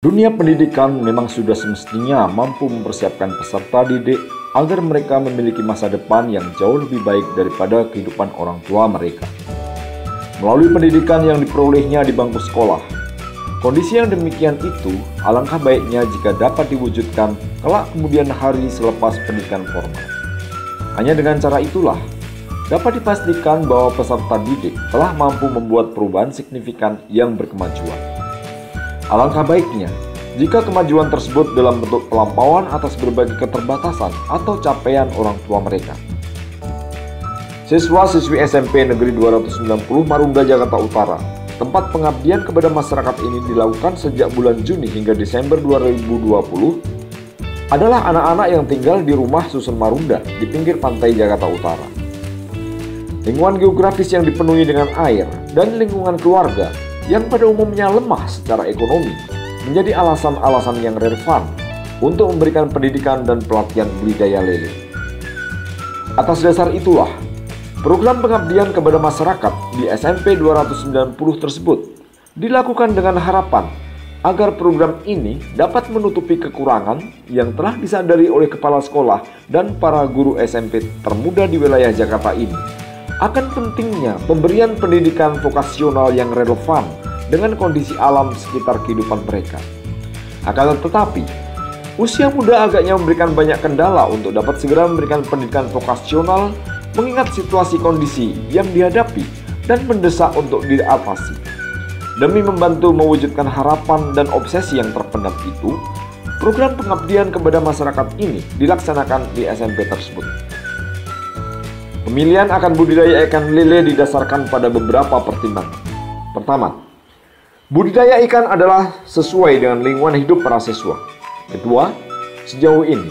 Dunia pendidikan memang sudah semestinya mampu mempersiapkan peserta didik agar mereka memiliki masa depan yang jauh lebih baik daripada kehidupan orang tua mereka. Melalui pendidikan yang diperolehnya di bangku sekolah, kondisi yang demikian itu alangkah baiknya jika dapat diwujudkan kelak kemudian hari selepas pendidikan formal. Hanya dengan cara itulah dapat dipastikan bahwa peserta didik telah mampu membuat perubahan signifikan yang berkemajuan. Alangkah baiknya jika kemajuan tersebut dalam bentuk pelampauan atas berbagai keterbatasan atau capaian orang tua mereka. Siswa-siswi SMP Negeri 290 Marunda, Jakarta Utara, tempat pengabdian kepada masyarakat ini dilakukan sejak bulan Juni hingga Desember 2020, adalah anak-anak yang tinggal di rumah susun Marunda di pinggir pantai Jakarta Utara. Lingkungan geografis yang dipenuhi dengan air dan lingkungan keluarga yang pada umumnya lemah secara ekonomi menjadi alasan-alasan yang relevan untuk memberikan pendidikan dan pelatihan budidaya lele. Atas dasar itulah, program pengabdian kepada masyarakat di SMP 290 tersebut dilakukan dengan harapan agar program ini dapat menutupi kekurangan yang telah disadari oleh kepala sekolah dan para guru SMP termuda di wilayah Jakarta ini akan pentingnya pemberian pendidikan vokasional yang relevan dengan kondisi alam sekitar kehidupan mereka. Akan tetapi, usia muda agaknya memberikan banyak kendala untuk dapat segera memberikan pendidikan vokasional mengingat situasi kondisi yang dihadapi dan mendesak untuk diatasi. Demi membantu mewujudkan harapan dan obsesi yang terpendam itu, program pengabdian kepada masyarakat ini dilaksanakan di SMP tersebut. Pemilihan akan budidaya ikan lele didasarkan pada beberapa pertimbangan. Pertama, budidaya ikan adalah sesuai dengan lingkungan hidup para siswa. Kedua, sejauh ini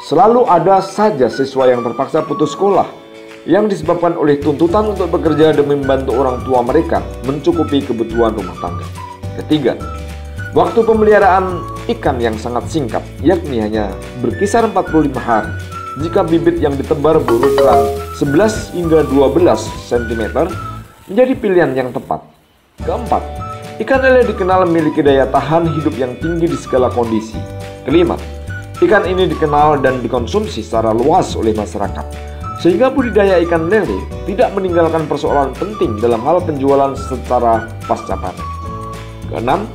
selalu ada saja siswa yang terpaksa putus sekolah yang disebabkan oleh tuntutan untuk bekerja demi membantu orang tua mereka mencukupi kebutuhan rumah tangga. Ketiga, waktu pemeliharaan ikan yang sangat singkat, yakni hanya berkisar 45 hari. Jika bibit yang ditebar berukuran 11 hingga 12 cm menjadi pilihan yang tepat. Keempat, ikan lele dikenal memiliki daya tahan hidup yang tinggi di segala kondisi. Kelima, ikan ini dikenal dan dikonsumsi secara luas oleh masyarakat, sehingga budidaya ikan lele tidak meninggalkan persoalan penting dalam hal penjualan secara pasca panen. Keenam,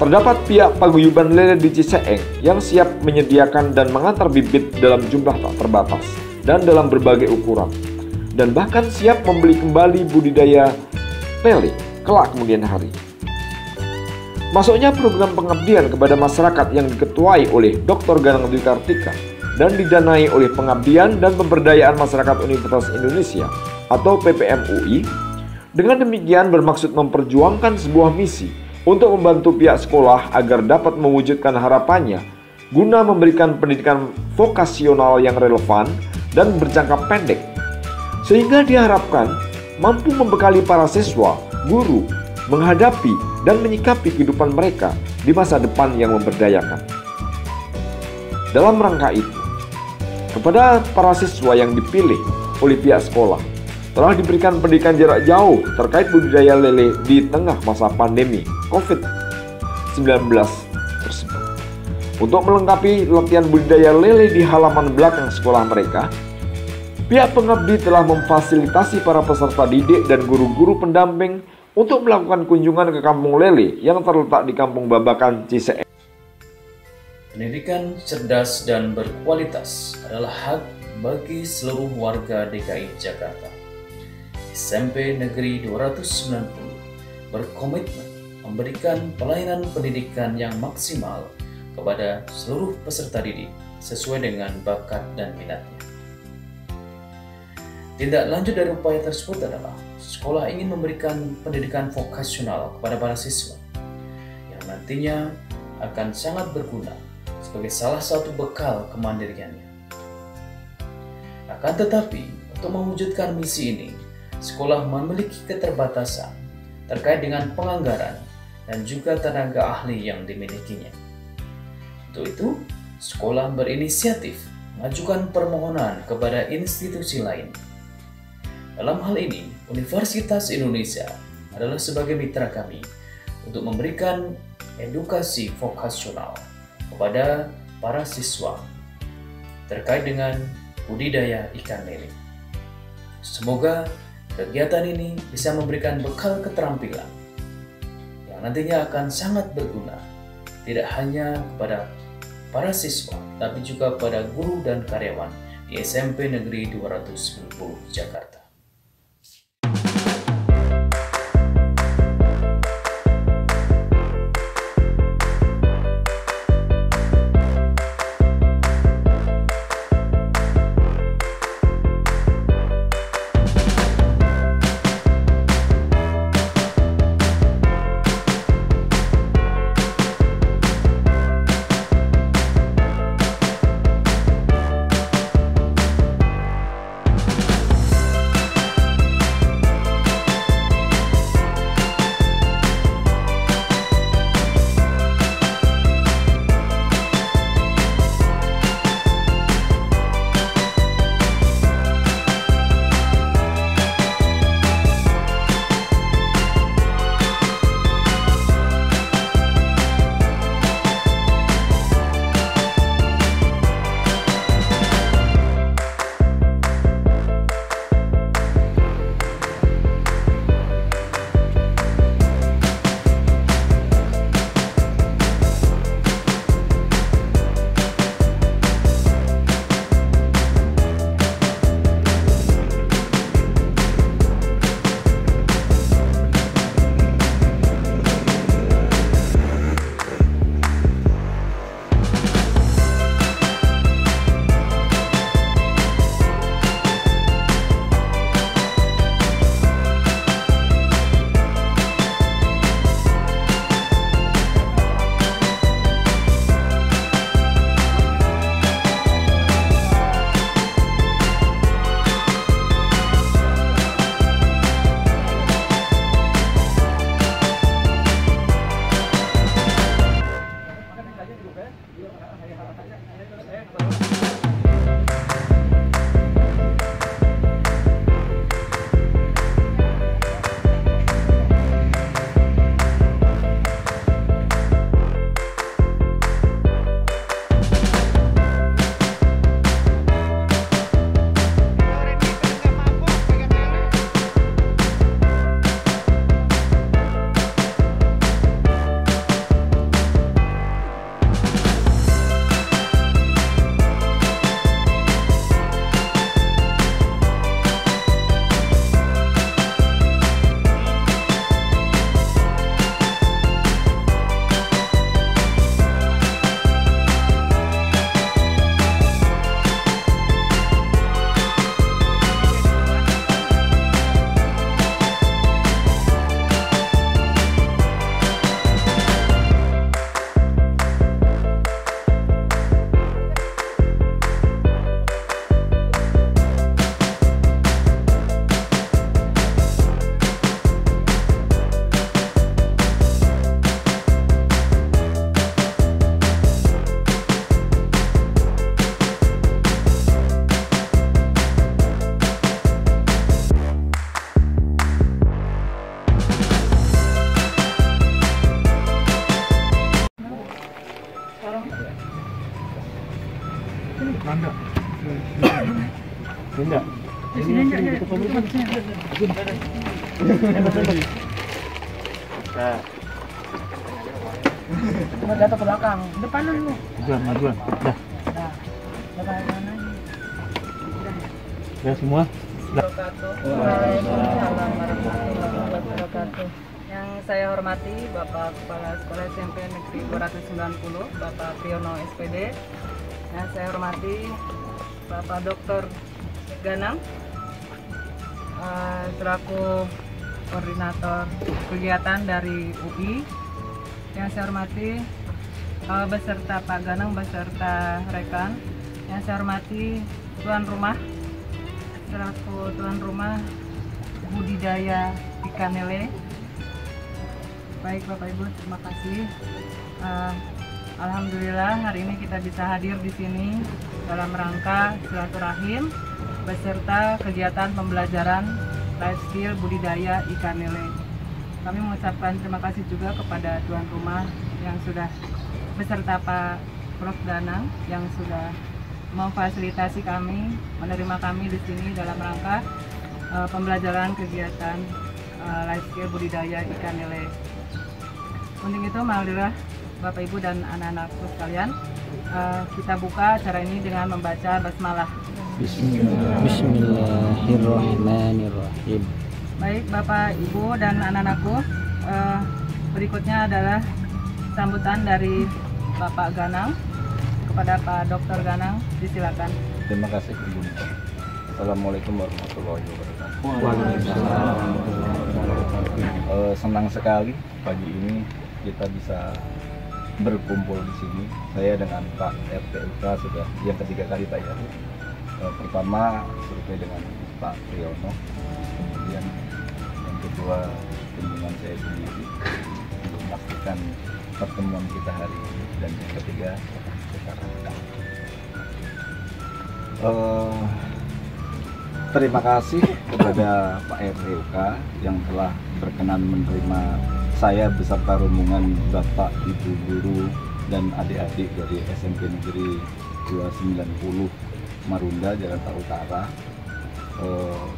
terdapat pihak paguyuban lele di Ciseeng yang siap menyediakan dan mengantar bibit dalam jumlah tak terbatas dan dalam berbagai ukuran, dan bahkan siap membeli kembali budidaya lele kelak kemudian hari. Masuknya program pengabdian kepada masyarakat yang diketuai oleh Dr. Ganang Dwi Kartika dan didanai oleh Pengabdian dan Pemberdayaan Masyarakat Universitas Indonesia atau PPMUI, dengan demikian bermaksud memperjuangkan sebuah misi untuk membantu pihak sekolah agar dapat mewujudkan harapannya guna memberikan pendidikan vokasional yang relevan dan berjangka pendek, sehingga diharapkan mampu membekali para siswa, guru, menghadapi dan menyikapi kehidupan mereka di masa depan yang memberdayakan. Dalam rangka itu, kepada para siswa yang dipilih oleh pihak sekolah telah diberikan pendidikan jarak jauh terkait budidaya lele di tengah masa pandemi COVID-19 tersebut. Untuk melengkapi latihan budidaya lele di halaman belakang sekolah mereka, pihak pengabdi telah memfasilitasi para peserta didik dan guru-guru pendamping untuk melakukan kunjungan ke kampung lele yang terletak di Kampung Babakan, Ciseeng. Pendidikan cerdas dan berkualitas adalah hak bagi seluruh warga DKI Jakarta. SMP Negeri 290 berkomitmen memberikan pelayanan pendidikan yang maksimal kepada seluruh peserta didik sesuai dengan bakat dan minatnya. Tindak lanjut dari upaya tersebut adalah sekolah ingin memberikan pendidikan vokasional kepada para siswa yang nantinya akan sangat berguna sebagai salah satu bekal kemandiriannya. Akan tetapi, untuk mewujudkan misi ini, sekolah memiliki keterbatasan terkait dengan penganggaran dan juga tenaga ahli yang dimilikinya. Untuk itu, sekolah berinisiatif mengajukan permohonan kepada institusi lain. Dalam hal ini, Universitas Indonesia adalah sebagai mitra kami untuk memberikan edukasi vokasional kepada para siswa terkait dengan budidaya ikan lele. Semoga kegiatan ini bisa memberikan bekal keterampilan yang nantinya akan sangat berguna tidak hanya kepada para siswa, tapi juga pada guru dan karyawan di SMP Negeri 290 Jakarta. Cuma jatuh ke belakang, depanan lu. Majuan. Dah. Ya semua. Waalaikumsalam warahmatullahi wabarakatuh. Yang saya hormati Bapak Kepala Sekolah SMP Negeri 290, Bapak Priyono SPD. Yang saya hormati Bapak Dr. Ganang selaku koordinator kegiatan dari UI. Yang saya hormati beserta Pak Ganang beserta rekan. Yang saya hormati tuan rumah selaku tuan rumah budidaya ikan lele. Baik Bapak Ibu, terima kasih. Alhamdulillah hari ini kita bisa hadir di sini dalam rangka silaturahim beserta kegiatan pembelajaran life skill budidaya ikan lele. Kami mengucapkan terima kasih juga kepada tuan rumah yang sudah beserta Pak Prof. Danang yang sudah memfasilitasi kami, menerima kami di sini dalam rangka pembelajaran kegiatan life skill budidaya ikan lele. Untuk itu, marilah Bapak Ibu dan anak-anakku sekalian, kita buka acara ini dengan membaca basmalah. Bismillahirrahmanirrahim. Baik Bapak Ibu dan anak-anakku, berikutnya adalah sambutan dari Bapak Ganang kepada Pak Dr. Ganang, disilakan. Terima kasih Ibu. Assalamualaikum warahmatullahi wabarakatuh. Senang sekali pagi ini kita bisa berkumpul di sini. Saya dengan Pak RTUK sudah yang ketiga kali Pak ya. Pertama survei dengan Pak Priyono, kemudian yang kedua kunjungan saya sendiri untuk memastikan pertemuan kita hari ini, dan yang ketiga sekarang. Terima kasih kepada Pak RTUK yang telah berkenan menerima saya beserta rombongan Bapak, Ibu guru dan adik-adik dari SMP Negeri 290 Marunda, Jakarta Utara.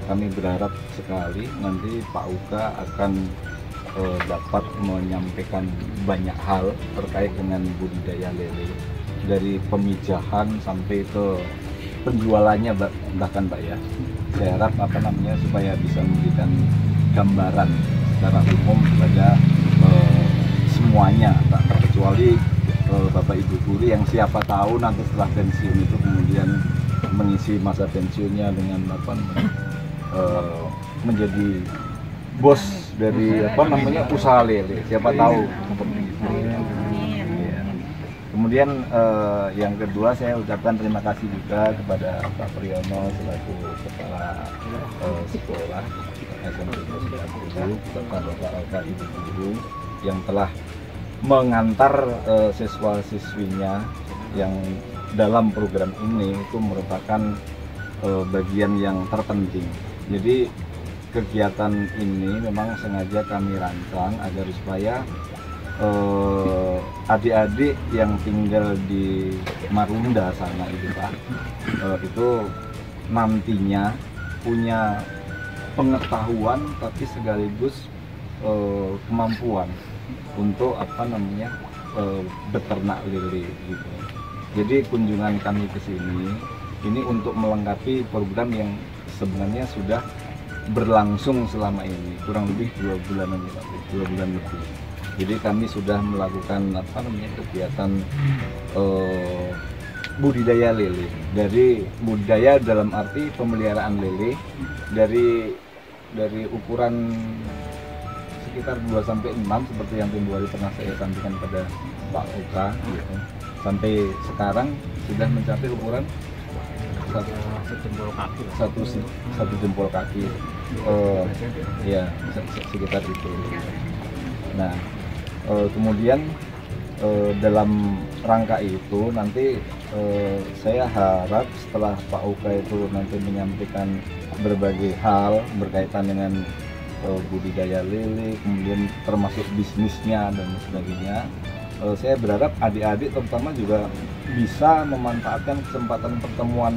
Kami berharap sekali nanti Pak Uka akan dapat menyampaikan banyak hal terkait dengan budidaya lele, dari pemijahan sampai ke penjualannya bahkan Pak ya. Saya harap supaya bisa memberikan gambaran secara umum kepada semuanya, tak terkecuali Bapak Ibu guru yang siapa tahu nanti setelah pensiun itu kemudian mengisi masa pensiunnya dengan menjadi bos dari usaha lele, siapa tahu seperti itu. Kemudian yang kedua, saya ucapkan terima kasih juga kepada Pak Priyono selaku kepala sekolah SMP 290 serta Bapak Ibu guru yang telah mengantar siswa-siswinya yang dalam program ini itu merupakan bagian yang terpenting. Jadi kegiatan ini memang sengaja kami rancang agar supaya adik-adik yang tinggal di Marunda sana itu Pak, itu nantinya punya pengetahuan tapi sekaligus kemampuan untuk beternak lele gitu. Jadi kunjungan kami ke sini ini untuk melengkapi program yang sebenarnya sudah berlangsung selama ini kurang lebih 2 bulan lebih. Jadi kami sudah melakukan kegiatan budidaya lele. Dari budidaya dalam arti pemeliharaan lele dari ukuran sekitar 2-6 seperti yang tempo hari pernah saya sampaikan pada Pak Uka gitu. Sampai sekarang sudah mencapai ukuran satu jempol kaki. Ya sekitar itu. Nah, kemudian dalam rangka itu nanti saya harap setelah Pak Uka itu nanti menyampaikan berbagai hal berkaitan dengan budidaya lele, kemudian termasuk bisnisnya dan sebagainya, saya berharap adik-adik terutama juga bisa memanfaatkan kesempatan pertemuan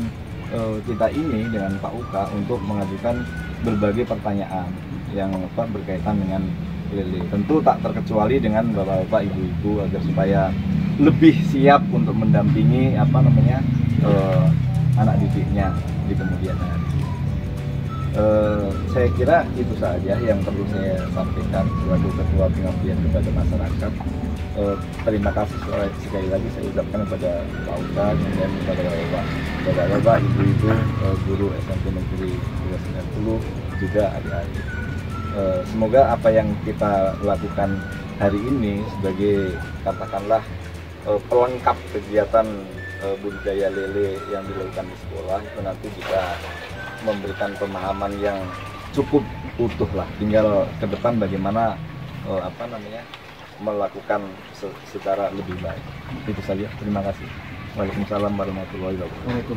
kita ini dengan Pak Uka untuk mengajukan berbagai pertanyaan yang berkaitan dengan lele. Tentu tak terkecuali dengan bapak-bapak, ibu-ibu agar supaya lebih siap untuk mendampingi anak didiknya di kemudian hari. Saya kira itu saja yang perlu saya sampaikan sebagai ketua pengabdian kepada masyarakat. Terima kasih sekali lagi saya ucapkan kepada Pak Uka dan kepada bapak-bapak, ibu-ibu guru SMP Negeri 290 juga adik-adik. Semoga apa yang kita lakukan hari ini sebagai katakanlah pelengkap kegiatan budidaya lele yang dilakukan di sekolah itu nanti bisa memberikan pemahaman yang cukup utuh lah. Tinggal ke depan bagaimana melakukan secara lebih baik. Itu saja. Terima kasih. Waalaikumsalam warahmatullahi wabarakatuh.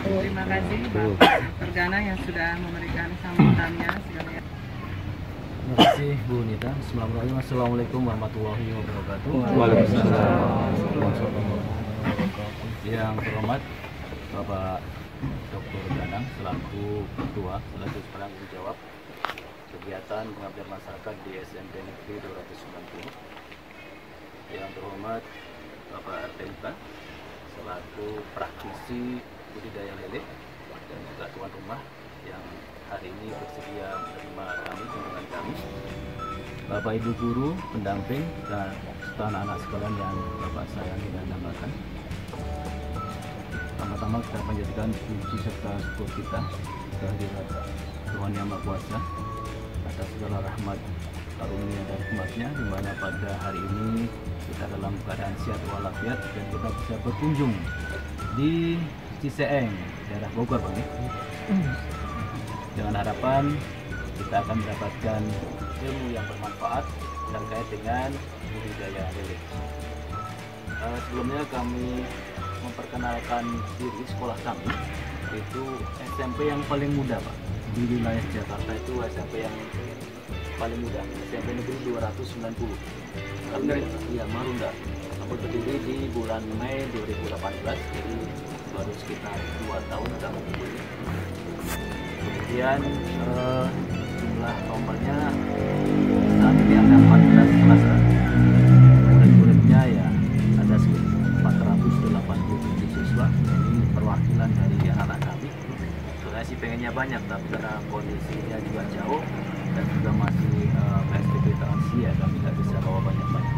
Terima kasih Pak Ganang yang sudah memberikan sambutannya. Terima kasih Bu Nita. Assalamualaikum warahmatullahi wabarakatuh. Waalaikumsalam. Yang terhormat Bapak Dr. Danang selaku Ketua selaku penanggung jawab kegiatan pengabdian masyarakat di SMP Negeri 290. Yang terhormat Bapak RTUK selaku praktisi budidaya lele dan juga tuan rumah yang hari ini bersedia menerima kami, kunjungan kami, Bapak Ibu guru, pendamping, dan serta anak-anak sekalian yang Bapak sayangi dan banggakan. Pertama-tama kita panjatkan puji serta syukur kita kehadirat Tuhan Yang Maha Kuasa atas segala rahmat, karunia dan rahmatnya, di mana pada hari ini kita dalam keadaan sehat walafiat dan kita bisa berkunjung di Ciseeng, daerah Bogor, Bang. Dengan harapan kita akan mendapatkan ilmu yang bermanfaat terkait dengan budidaya lele. Sebelumnya kami memperkenalkan diri sekolah kami, itu SMP yang paling muda, Pak, di wilayah Jakarta. Itu SMP yang paling muda, SMP Negeri 290. Iya, Marunda. Kami berdiri di bulan Mei 2018, jadi baru sekitar 2 tahun sudah mempunyai. Kemudian jumlah nomornya saat ini ada 14 kelas. Murid-muridnya ya ada sekitar 487 siswa. Ini perwakilan dari anak-anak kami. Sebenarnya sih pengennya banyak, tapi karena kondisinya juga jauh dan juga masih PSBB transisi, ya kami nggak bisa bawa banyak-banyak.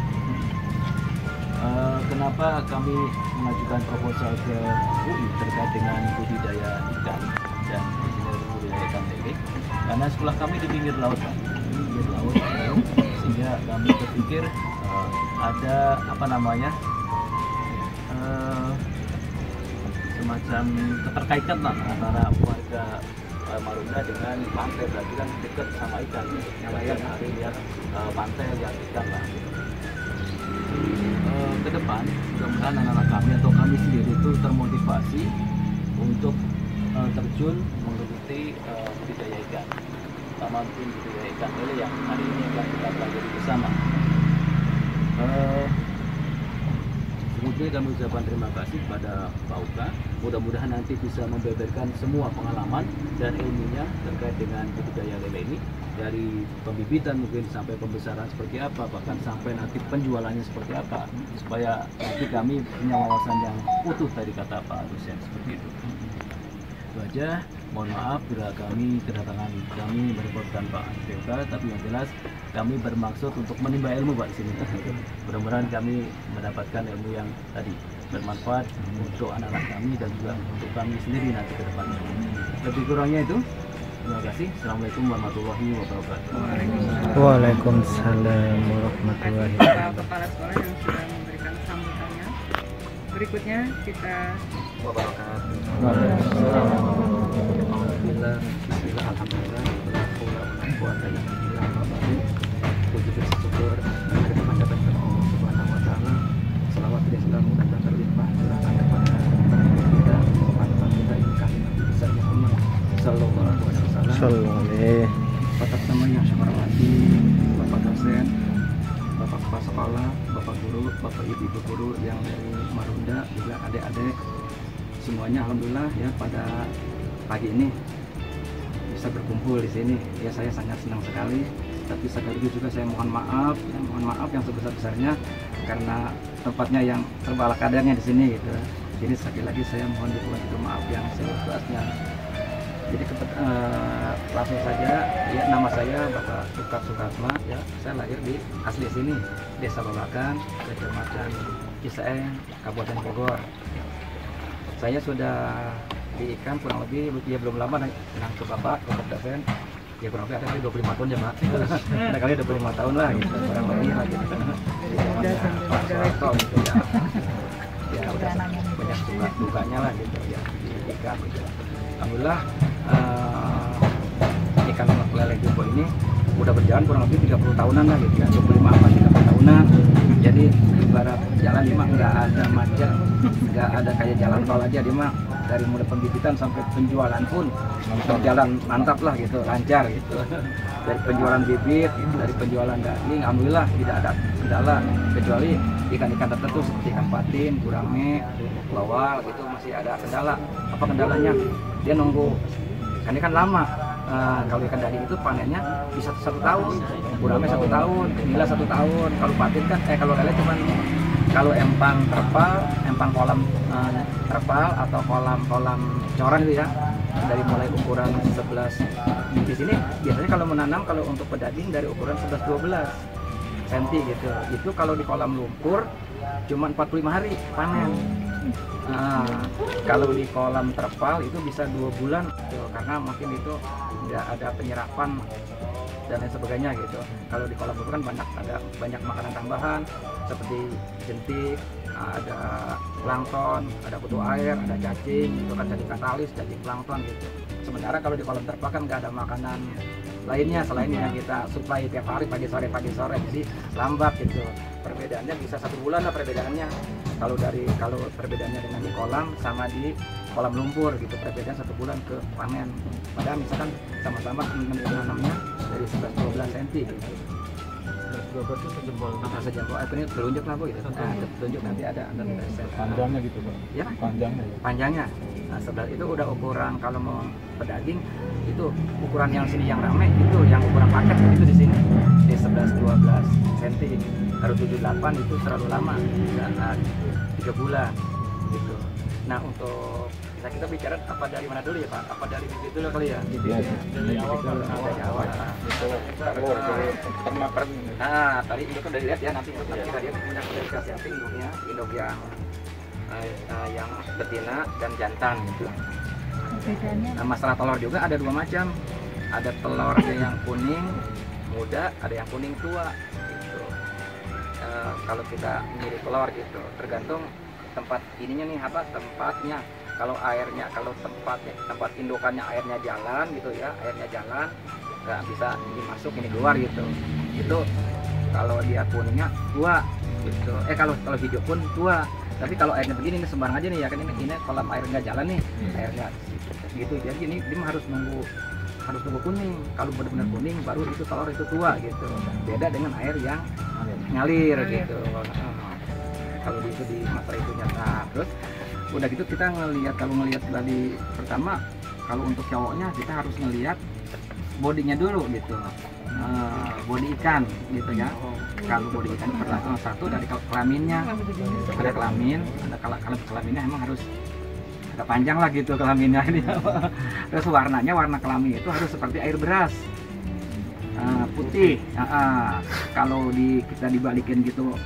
Kenapa kami mengajukan proposal ke UI terkait dengan budidaya ikan dan budidaya ikan lele? Karena sekolah kami di pinggir laut, Pak. Di pinggir laut, sehingga kami berpikir ada apa namanya semacam keterkaitan lah antara warga Marunda dengan pantai, berarti kan dekat sama ikan. Nelayan hari lihat pantai, lihat ikan lah. Ke depan, mudah-mudahan anak-anak kami atau kami sendiri itu termotivasi untuk terjun menggeluti budidaya ikan, terutama mungkin budidaya ikan lele yang hari ini akan kita pelajari bersama. Kemudian kami ucapkan terima kasih kepada Pak Uka. Mudah-mudahan nanti bisa membeberkan semua pengalaman dan ilmunya terkait dengan budidaya lele ini, dari pembibitan mungkin sampai pembesaran seperti apa, bahkan sampai nanti penjualannya seperti apa, supaya nanti kami punya wawasan yang utuh dari kata Pak dosen seperti itu. Itu aja. Mohon maaf bila kedatangan kami merepotkan Pak RTUK, tapi yang jelas kami bermaksud untuk menimba ilmu, Pak, di sini. Mudah-mudahan kami mendapatkan ilmu yang tadi bermanfaat untuk anak-anak kami dan juga untuk kami sendiri nanti ke depannya. Lebih kurangnya itu. Terima kasih. Assalamualaikum warahmatullahi wabarakatuh. Waalaikumsalam warahmatullahi wabarakatuh. Kepala sekolah yang sudah memberikan sambutannya. Berikutnya kita Alhamdulillah, puji bersyukur kita panjatkan kepada Allah Subhanahu wa taala. Selawat dan salam dan berlimpah curahkan kepada kita, kepada kita ini kami besar Muhammad sallallahu alaihi wasallam. Atas nama yang saya hormati Bapak dosen, Bapak kepala sekolah, Bapak guru, Bapak ibu guru yang dari Marunda, juga adik-adik semuanya, alhamdulillah ya pada pagi ini bisa berkumpul di sini. Ya saya sangat senang sekali. Tapi sekaligus juga saya mohon maaf yang sebesar-besarnya karena tempatnya yang serba ala kadarnya di sini gitu. Jadi sekali lagi saya mohon itu maaf yang sebesar-besarnya. Jadi langsung saja, ya nama saya Bapak Tukar Sukatma, ya saya lahir di asli sini, Desa Babakan, Kecamatan Ciseeng, Kabupaten Bogor. Saya sudah di ikan kurang lebih ya belum lama dengan ke Bapak dosen, ya kurang lebih ada kali 25 tahun ya Pak. Ada kali 25 tahun lah gitu, kurang lebih lah gitu. Pak Soeharto gitu ya. Ya udah banyak dukanya lah gitu ya di ikan gitu. Alhamdulillah ikan lele jumbo ini udah berjalan kurang lebih 30 tahunan lah gitu ya, 25-30 tahunan. Jadi ibarat jalan memang nggak ada macet, nggak ada kayak jalan tol aja, dia mah dari mulai pembibitan sampai penjualan pun berjalan mantap lah gitu, lancar gitu. Dari penjualan bibit, dari penjualan daging, alhamdulillah tidak ada kendala kecuali ikan-ikan tertentu seperti ikan patin, gurame, bawal itu masih ada kendala. Apa kendalanya? Dia nunggu, kan ikan lama. Kalau ikan daging itu panennya bisa 1 tahun, gurame 1 tahun, nila 1 tahun. Kalau patin kan, kalau lele cuman kalau empang terpal, empang kolam terpal atau kolam coran gitu ya, dari mulai ukuran 11 di sini biasanya kalau menanam kalau untuk pedaging dari ukuran 11-12 cm gitu. Itu kalau di kolam lumpur cuma 45 hari panen. Kalau di kolam terpal itu bisa 2 bulan gitu, karena mungkin itu nggak ada penyerapan dan lain sebagainya gitu. Kalau di kolam lumpur kan ada banyak makanan tambahan seperti jentik, ada plankton, ada kutu air, ada cacing, itu kan jadi katalis, cacing plankton gitu. Sementara kalau di kolam terpal kan nggak ada makanan lainnya selain yang kita suplai tiap hari pagi sore, jadi lambat gitu. Perbedaannya bisa 1 bulan lah perbedaannya. Kalau perbedaannya dengan di kolam sama di kolam lumpur gitu, perbedaan 1 bulan ke panen. Padahal misalkan sama-sama menanamnya dari 11-12 cm gitu. 12 itu sejempol. Sejempol ini telunjuk lah Bu gitu. Telunjuk nanti ada Panjangnya gitu Pak? Ya? Panjangnya. Nah, sebelah itu udah ukuran kalau mau pedaging itu ukuran yang sini yang rame itu yang ukuran paket itu di sini di 11-12 cm. Kalau 78 itu terlalu lama, 3 bulan gitu. Nah untuk kita bicara apa dari mana dulu ya Pak? Apa dari bibit dulu kali ya? Dari awal. Tadi itu kan udah dilihat ya, nanti kita lihat punya spesifikasi induknya, induk yang betina dan jantan gitu. Nah, masalah telur juga ada 2 macam. Ada telur yang kuning muda, ada yang kuning tua gitu. Kalau kita milih telur gitu, tergantung tempat ininya nih tempatnya. Kalau airnya, kalau tempat indukannya airnya jalan gitu ya, airnya jalan, nggak bisa ini masuk ini keluar gitu. Itu kalau dia kuningnya tua gitu. Kalau hijau pun tua. Tapi kalau airnya begini ini sembarang aja nih ya kan, ini kolam air nggak jalan nih, airnya gitu. Jadi ini dia harus nunggu kuning. Kalau benar-benar kuning baru itu telur itu tua gitu. Beda dengan air yang ngalir gitu. Kalau itu di masa itu nyata. Terus udah gitu kita kalau ngelihat tadi pertama, kalau untuk cowoknya kita harus ngelihat bodinya dulu gitu. Bodi ikan gitu ya. Kalau bodi ikan pertama satu dari kelaminnya, ada kelamin, kalau kelaminnya emang harus agak panjang lah gitu kelaminnya ini. Terus warna kelamin itu harus seperti air beras, putih. Kalau kita dibalikin gitu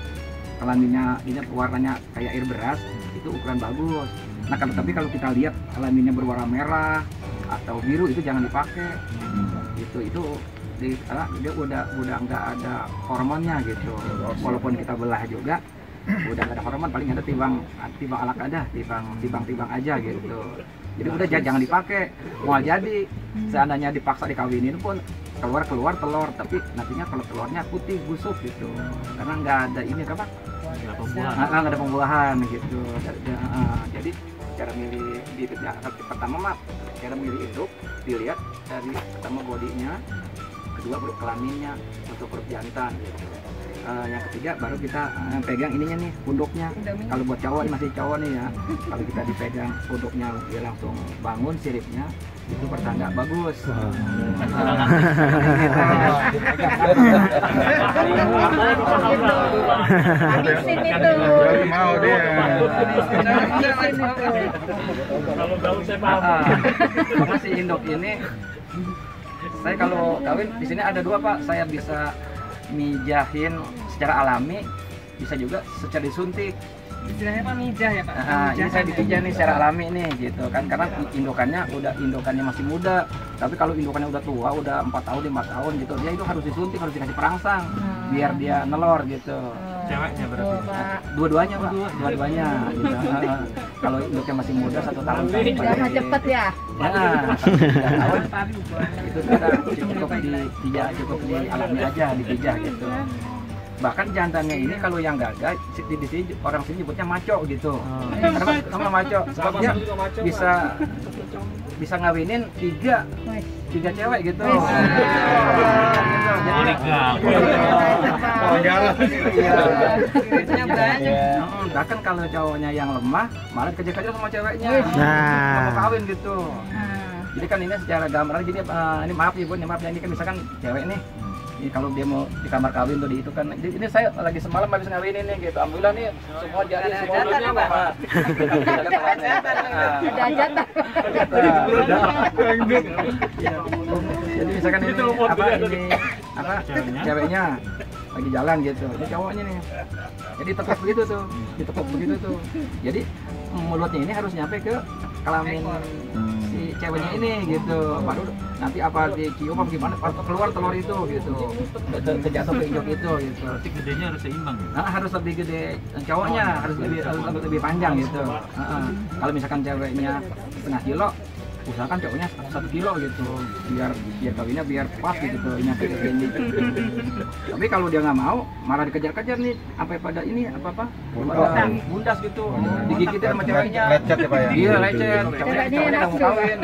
kelaminnya ini warnanya kayak air beras, itu ukuran bagus. Nah tapi kalau kita lihat kelaminnya berwarna merah atau biru itu jangan dipakai. Itu dia udah nggak ada hormonnya gitu. Walaupun kita belah juga udah nggak ada hormon, paling ada timbang alak aja, timbang aja gitu. Jadi udah jangan dipakai. Mau jadi seandainya dipaksa dikawinin pun keluar telur, tapi nantinya kalau telurnya putih busuk gitu, karena nggak ada ini apa? Nggak ada pembuahan gitu. Jadi cara milih bibitnya pertama cara milih induk dilihat dari pertama bodinya, kedua perut kelaminnya, untuk perut jantan gitu. Yang ketiga baru kita pegang ininya nih, punduknya. Kalau buat cowok ini masih cowok nih ya, kalau kita dipegang punduknya dia langsung bangun siripnya, itu pertanda bagus. Habisin itu. Mau dia. Kalau gaul saya paham. Masih induk ini, saya kalau kawin di sini ada 2 Pak, saya bisa mijahin secara alami, bisa juga secara disuntik. Istilahnya Pak mijah ya Pak? Ini saya dipijah nih secara alami nih gitu kan, karena indukannya masih muda. Tapi kalau indukannya udah tua, udah 4 tahun 5 tahun gitu, dia itu harus disuntik, harus dikasih perangsang biar dia nelor gitu. Ceweknya berarti? Dua-duanya Pak, dua-duanya gitu. Kalau induknya masih muda 1 tahun. Jangan cepet ya? Tahun itu kita cukup di alami aja, dipijah gitu. Bahkan jantannya ini kalau yang gagah di sini orang sini nyebutnya maco gitu. Karena maco sebab dia bisa ngawinin tiga cewek gitu. Bahkan kalau cowoknya yang lemah malah kejar-kejar sama ceweknya. Mau kawin gitu. Jadi kan ini secara gambaran gini, ini maaf ya Bu, ini kan misalkan cewek nih. Ini kalau dia mau di kamar kawin tuh di itu kan, ini saya lagi semalam habis ngawinin nih gitu. Alhamdulillah nih semua jadi semua dunia Pak. Jadi misalkan ini ceweknya lagi jalan gitu, ini cowoknya nih. Jadi tekuk begitu tuh. Jadi mulutnya ini harus nyampe ke kelamin si ceweknya ini gitu, baru nanti apa dicium apa gimana keluar telur itu gitu, kejatuh ke injok itu gitu. Berarti gedenya harus seimbang. Nah, harus lebih gede cowoknya, harus lebih panjang gitu. Kalau misalkan ceweknya setengah kilo, usahakan cowoknya 1 kilo gitu, biar kawinnya biar pas gitu nyampe ke sini. Tapi kalau dia nggak mau, malah dikejar-kejar nih sampai pada ini apa bundas gitu, digigitin sama ceweknya. Lecet ya Pak ya? Iya lecet, cowoknya nggak mau kawin.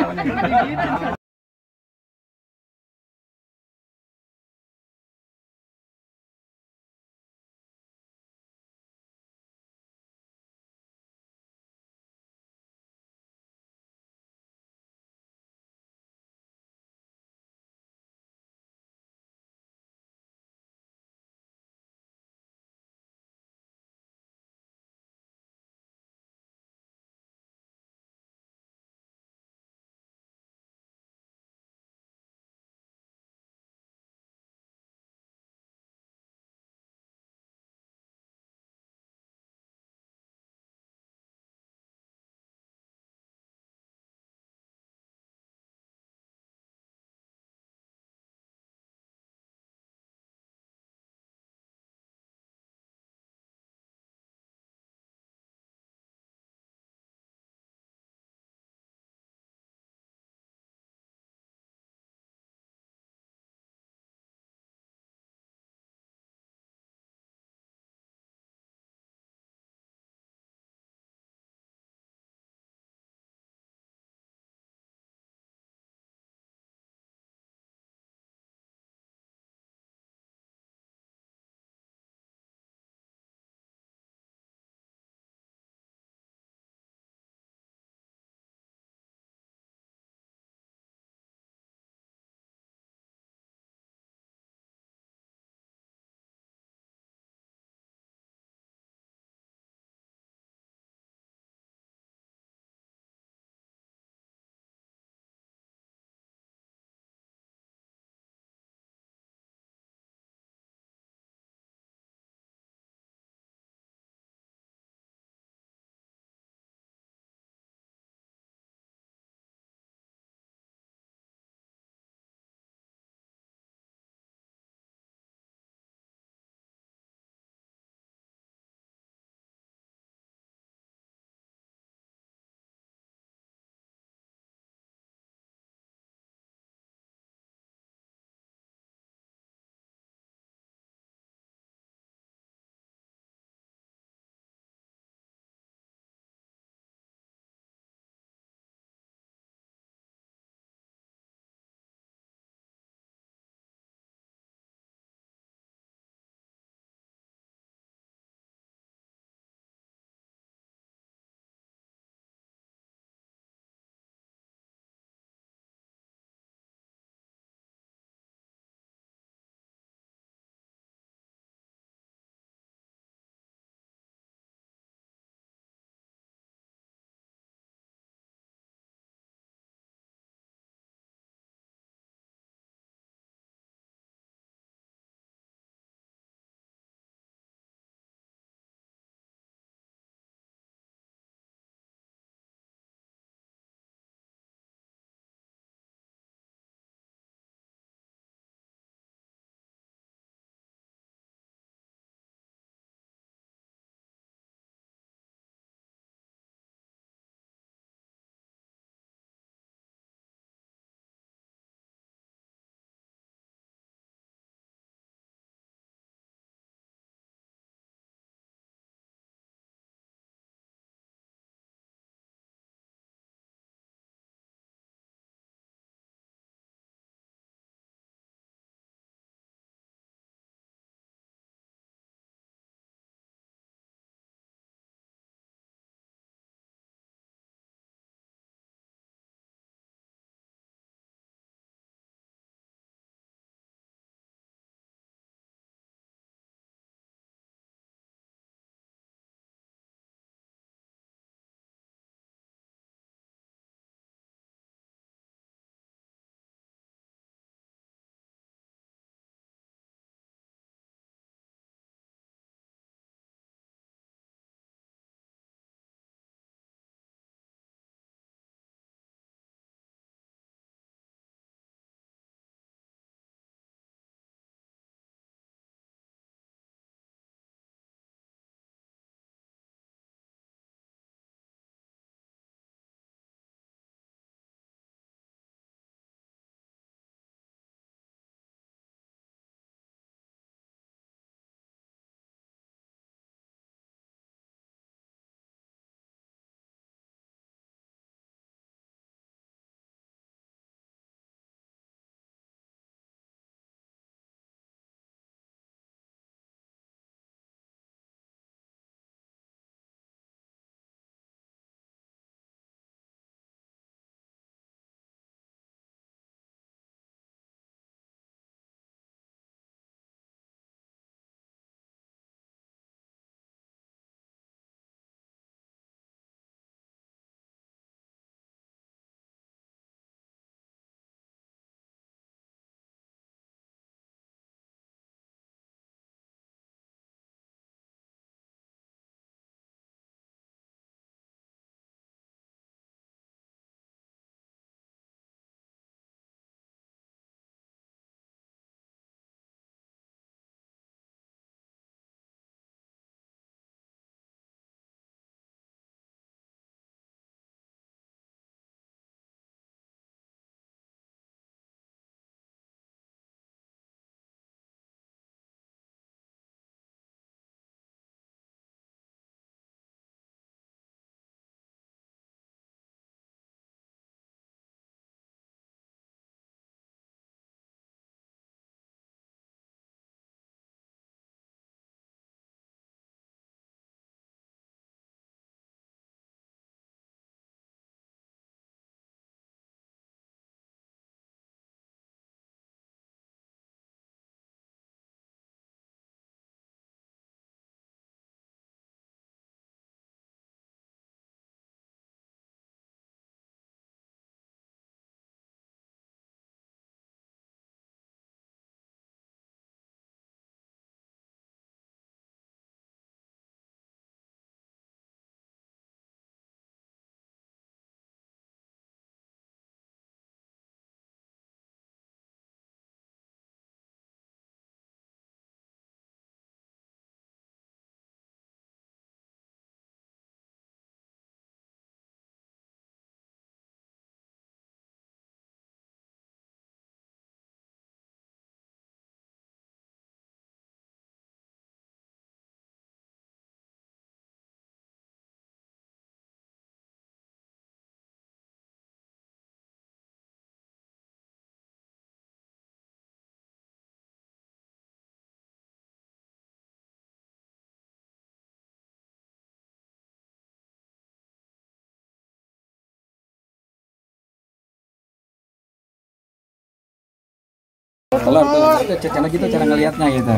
Telur tuh cara gitu cara ngelihatnya gitu.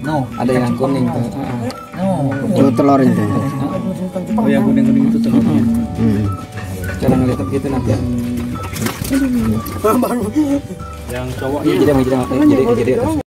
No, ada yang kuning tuh. Itu telur itu. Oh yang kuning-kuning itu telurnya. Cara ngelihat gitu nanti. Yang cowok Jadi